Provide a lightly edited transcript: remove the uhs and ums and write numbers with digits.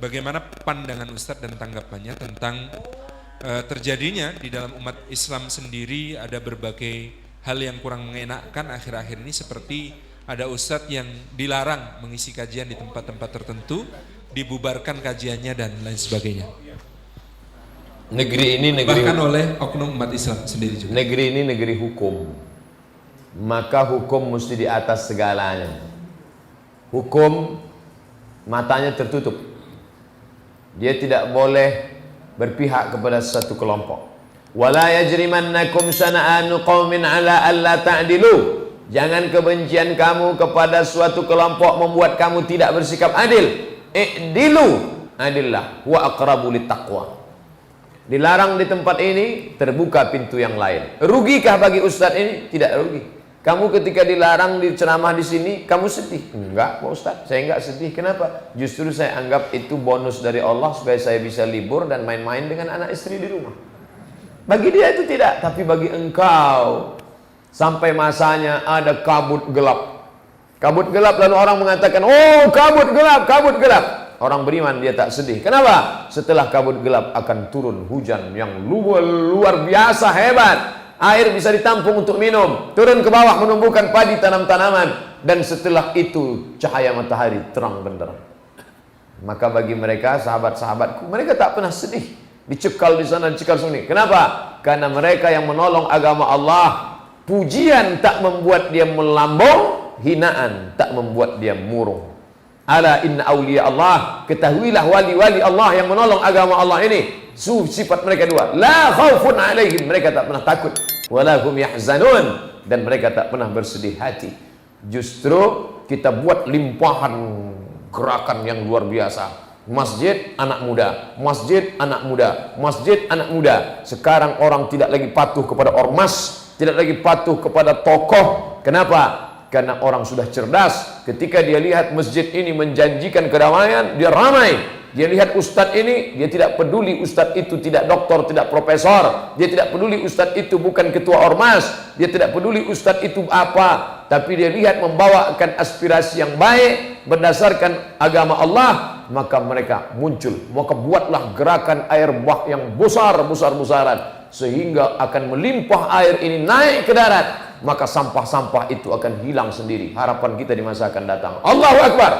bagaimana pandangan Ustadz dan tanggapannya tentang terjadinya di dalam umat Islam sendiri ada berbagai hal yang kurang mengenakan akhir-akhir ini, seperti ada Ustadz yang dilarang mengisi kajian di tempat-tempat tertentu, dibubarkan kajiannya dan lain sebagainya. Negeri ini bahkan oleh oknum umat Islam sendiri juga. Negeri ini negeri hukum, maka hukum mesti di atas segalanya. Hukum matanya tertutup, dia tidak boleh berpihak kepada satu kelompok. Wala yajrimannakum shana'anu qaumin ala alla ta'dilu. Jangan kebencian kamu kepada suatu kelompok membuat kamu tidak bersikap adil. I'dilu, adillah huwa aqrabu littaqwa. Dilarang di tempat ini, terbuka pintu yang lain. Rugikah bagi ustadz ini? Tidak rugi. Kamu ketika dilarang di ceramah di sini, kamu sedih? Enggak, Pak Ustadz, saya enggak sedih. Kenapa? Justru saya anggap itu bonus dari Allah supaya saya bisa libur dan main-main dengan anak istri di rumah. Bagi dia itu tidak, tapi bagi engkau sampai masanya ada kabut gelap. Kabut gelap lalu orang mengatakan, "Oh, kabut gelap, kabut gelap." Orang beriman dia tak sedih. Kenapa? Setelah kabut gelap akan turun hujan yang luar biasa hebat. Air bisa ditampung untuk minum, turun ke bawah menumbuhkan padi tanam-tanaman, dan setelah itu cahaya matahari terang benderang. Maka bagi mereka, sahabat-sahabatku, mereka tak pernah sedih dicekal di sana, dicekal sini. Kenapa? Karena mereka yang menolong agama Allah, pujian tak membuat dia melambung, hinaan tak membuat dia murung. Ala inna awliya Allah, ketahuilah wali-wali Allah yang menolong agama Allah ini, sifat mereka dua, la khaufun alaihim, mereka tak pernah takut, wala hum yahzanun, dan mereka tak pernah bersedih hati. Justru kita buat limpahan gerakan yang luar biasa. Masjid anak muda, masjid anak muda, masjid anak muda. Sekarang orang tidak lagi patuh kepada ormas, tidak lagi patuh kepada tokoh. Kenapa? Karena orang sudah cerdas. Ketika dia lihat masjid ini menjanjikan kedamaian, dia ramai. Dia lihat ustadz ini, dia tidak peduli ustadz itu tidak doktor, tidak profesor. Dia tidak peduli ustadz itu bukan ketua ormas. Dia tidak peduli ustadz itu apa. Tapi dia lihat membawakan aspirasi yang baik berdasarkan agama Allah, maka mereka muncul. Maka buatlah gerakan air bah yang besar-besaran, sehingga akan melimpah air ini naik ke darat. Maka sampah-sampah itu akan hilang sendiri. Harapan kita di masa akan datang. Allahu Akbar.